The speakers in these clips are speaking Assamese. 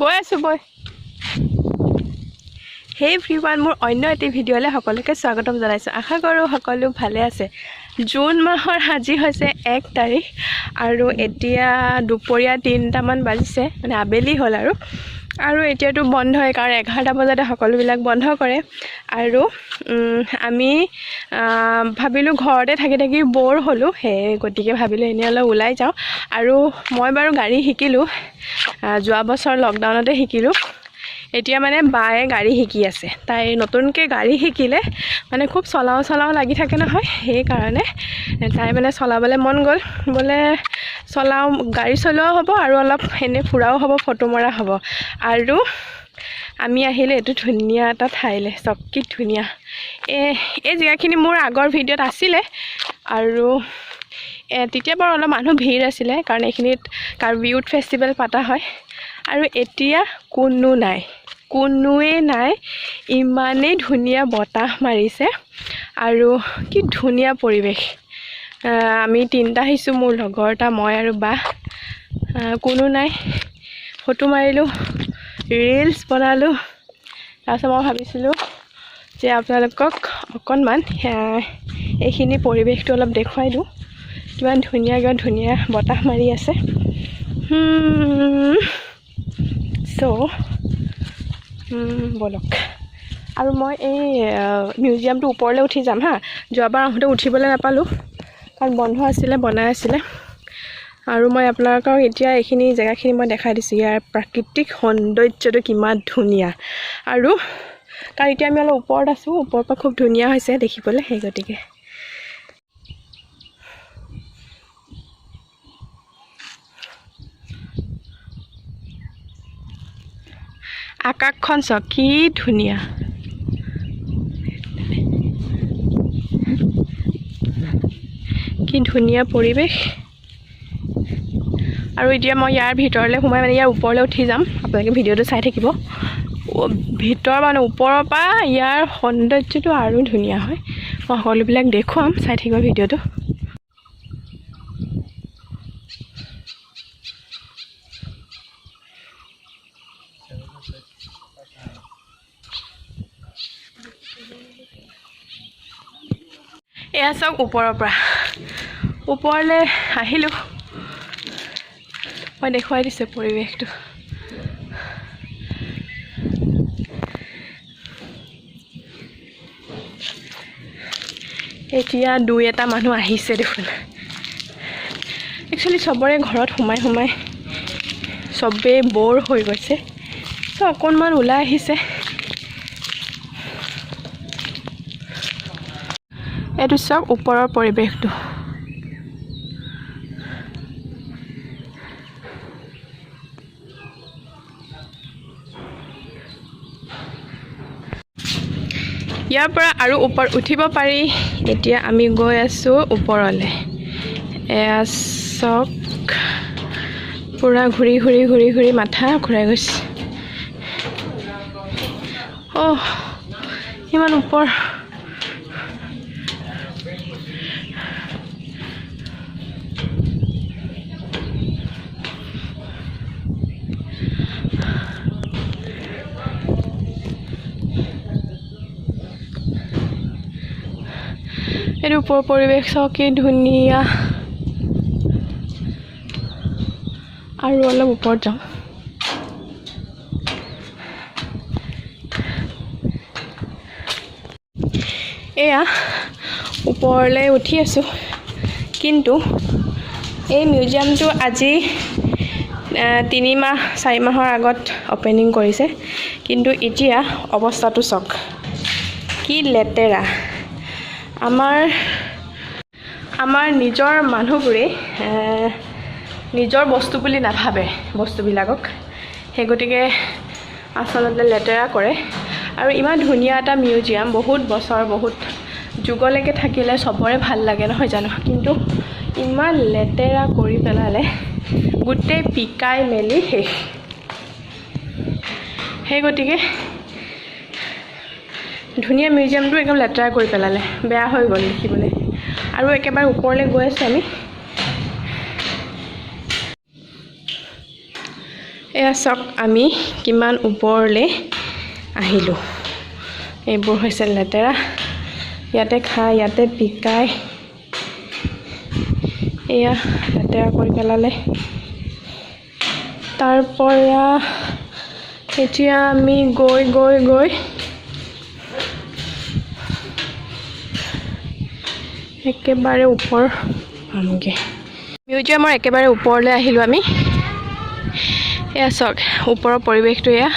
গৈ আছোঁ বৈ। হে এভৰিৱান, মোৰ অন্য এটি ভিডিঅ'লৈ সকলোকে স্বাগতম জনাইছোঁ। আশা কৰোঁ সকলো ভালে আছে। জুন মাহৰ আজি হৈছে 1 তাৰিখ আৰু এতিয়া দুপৰীয়া 3টামান বাজিছে, মানে আবেলি হ'ল আৰু এতিয়াতো বন্ধই, কাৰণ 11টা বজাতে সকলোবিলাক বন্ধ কৰে। আৰু আমি ভাবিলোঁ ঘৰতে থাকি থাকি ব'ৰ হ'লোঁ, গতিকে ভাবিলোঁ এনেই অলপ ওলাই যাওঁ। আৰু মই বাৰু গাড়ী শিকিলোঁ, যোৱা বছৰ লকডাউনতে শিকিলোঁ। এতিয়া মানে বায়ে গাড়ী শিকি আছে। তাই নতুনকৈ গাড়ী শিকিলে মানে খুব চলাও লাগি থাকে নহয়, সেইকাৰণে তাই মানে চলাবলৈ মন গ'ল। বোলে চলাওঁ, গাড়ী চলোৱাও হ'ব আৰু অলপ এনেই ফুৰাও হ'ব, ফটো মৰা হ'ব। আৰু আমি আহিলে এইটো ধুনীয়া এটা ঠাইলৈ, কি ধুনীয়া। এই জেগাখিনি মোৰ আগৰ ভিডিঅ'ত আছিলে আৰু তেতিয়া বাৰু অলপ মানুহ ভিৰ আছিলে, কাৰণ এইখিনিত কাৰ্বি ইউথ ফেষ্টিভেল পতা হয়। আৰু এতিয়া কোনোৱে নাই, ইমানেই ধুনীয়া বতাহ মাৰিছে আৰু কি ধুনীয়া পৰিৱেশ। আমি 3টা আহিছোঁ, মোৰ লগৰ এটা, মই আৰু বা। কোনো নাই, ফটো মাৰিলোঁ, ৰিলছ বনালোঁ। তাৰপিছত মই ভাবিছিলোঁ যে আপোনালোকক অকণমান এইখিনি পৰিৱেশটো অলপ দেখুৱাই দিওঁ। কিমান ধুনীয়া বতাহ মাৰি আছে। বলক। আৰু মই এই মিউজিয়ামটো ওপৰলৈ উঠি যাম হা। যোৱাবাৰ আহোঁতে উঠিবলৈ নাপালোঁ, কাৰণ বন্ধ আছিলে, বনাই আছিলে। আৰু মই আপোনালোকক এতিয়া এইখিনি জেগাখিনি মই দেখাই দিছোঁ। ইয়াৰ প্ৰাকৃতিক সৌন্দৰ্যটো কিমান ধুনীয়া। আৰু কাৰণ এতিয়া আমি অলপ ওপৰত আছোঁ, ওপৰৰ পৰা খুব ধুনীয়া হৈছে দেখিবলৈ, সেই গতিকে আকাশখন চাওক কি ধুনীয়া। কি ধুনীয়া পৰিৱেশ। আৰু এতিয়া মই ইয়াৰ ভিতৰলৈ সোমাই, মানে ইয়াৰ ওপৰলৈ উঠি যাম। আপোনালোকে ভিডিঅ'টো চাই থাকিব। ভিতৰ মানে ওপৰৰ পৰা ইয়াৰ সৌন্দৰ্যটো আৰু ধুনীয়া হয়। মই সকলোবিলাক দেখুৱাম, চাই থাকিব ভিডিঅ'টো। এয়া চাওক, ওপৰলৈ আহিলোঁ। মই দেখুৱাই দিছোঁ পৰিৱেশটো। এতিয়া 2-এটা মানুহ আহিছে দেখোন। একচুৱেলি চবৰে ঘৰত সোমাই চবেই ব'ৰ হৈ গৈছে, চ' অকণমান ওলাই আহিছে। এইটো চাওক ওপৰৰ পৰিৱেশটো। ইয়াৰ পৰা আৰু ওপৰত উঠিব পাৰি। এতিয়া আমি গৈ আছোঁ ওপৰলৈ। এয়া চাওক, পূৰা ঘূৰি মাথা ঘূৰাই গৈছে। ইমান ওপৰ। এইটো ওপৰৰ পৰিৱেশ চাওক কি ধুনীয়া। আৰু অলপ ওপৰত যাওঁ। এয়া ওপৰলৈ উঠি আছোঁ, কিন্তু এই মিউজিয়ামটো আজি 3-4 মাহৰ আগত অপেনিং কৰিছে, কিন্তু এতিয়া অৱস্থাটো চাওক কি লেতেৰা। আমাৰ নিজৰ মানুহবোৰে নিজৰ বস্তু বুলি নাভাবে বস্তুবিলাকক, সেই গতিকে আচলতে লেতেৰা কৰে। আৰু ইমান ধুনীয়া এটা মিউজিয়াম, বহুত বছৰ, বহুত যুগলৈকে থাকিলে চবৰে ভাল লাগে নহয় জানো, কিন্তু ইমান লেতেৰা কৰি পেলালে, গোটেই পিকাই মেলি শেষ। সেই গতিকে ধুনীয়া মিউজিয়ামটো একদম লেতেৰা কৰি পেলালে, বেয়া হৈ গ'ল দেখিবলৈ। আৰু একেবাৰে ওপৰলৈ গৈ আছোঁ আমি। এয়া চাওক আমি কিমান ওপৰলৈ আহিলোঁ। এইবোৰ হৈছে লেতেৰা, ইয়াতে খাই ইয়াতে পিকাই এয়া লেতেৰা কৰি পেলালে। তাৰপৰা এতিয়া আমি গৈ গৈ গৈ একেবাৰে ওপৰ পামগৈ। মিউজিয়ামৰ একেবাৰে ওপৰলৈ আহিলোঁ আমি। এয়া চাওক ওপৰৰ পৰিৱেশটো, এয়া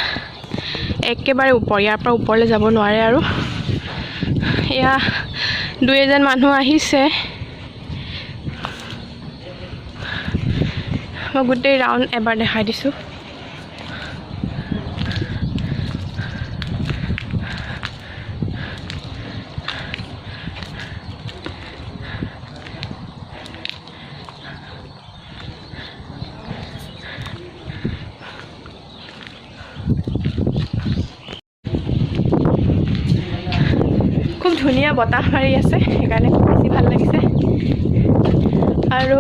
একেবাৰে ওপৰ, ইয়াৰ পৰা ওপৰলৈ যাব নোৱাৰে আৰু। এয়া 2-এজন মানুহ আহিছে। মই গোটেই ৰাউণ্ড এবাৰ দেখাই দিছোঁ। খুব ধুনীয়া বতাহ মাৰি আছে, সেইকাৰণে খুব বেছি ভাল লাগিছে। আৰু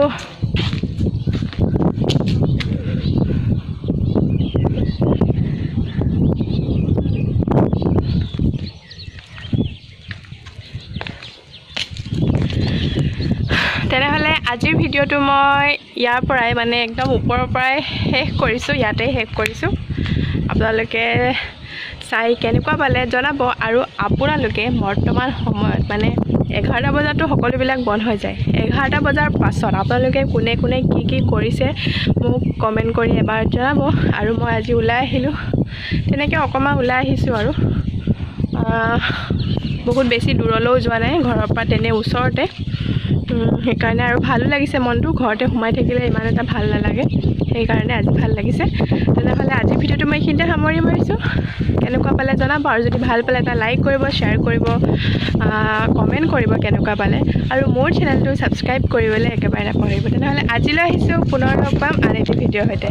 তেনেহ'লে আজিৰ ভিডিঅ'টো মই ইয়াৰ পৰাই মানে একদম ওপৰৰ পৰাই শেষ কৰিছোঁ, ইয়াতেই শেষ কৰিছোঁ। আপোনালোকে চাই কেনেকুৱা পালে জনাব। আৰু আপোনালোকে বৰ্তমান সময়ত মানে 11টা বজাতো সকলোবিলাক বন্ধ হৈ যায়। 11টা বজাৰ পাছত আপোনালোকে কোনে কোনে কি কি কৰিছে মোক কমেণ্ট কৰি এবাৰ জনাব। আৰু মই আজি ওলাই আহিলোঁ, তেনেকৈ অকণমান ওলাই আহিছোঁ আৰু বহুত বেছি দূৰলৈও যোৱা নাই, ঘৰৰ পৰা তেনে ওচৰতে। সেইকাৰণে আৰু ভালো লাগিছে মনটো, ঘৰতে সোমাই থাকিলে ইমান এটা ভাল নালাগে, সেইকাৰণে আজি ভাল লাগিছে। তেনেহ'লে আজিৰ ভিডিঅ'টো মই এইখিনিতে সামৰি মাৰিছোঁ। কেনেকুৱা পালে জনাব, আৰু যদি ভাল পালে এটা লাইক কৰিব, শ্বেয়াৰ কৰিব, কমেণ্ট কৰিব কেনেকুৱা পালে, আৰু মোৰ চেনেলটো ছাবস্ক্ৰাইব কৰিবলৈ একেবাৰে নাপাহৰিব। তেনেহ'লে আজিলৈ আহিছোঁ, পুনৰ লগ পাম আন এটি ভিডিঅ'ৰ সৈতে।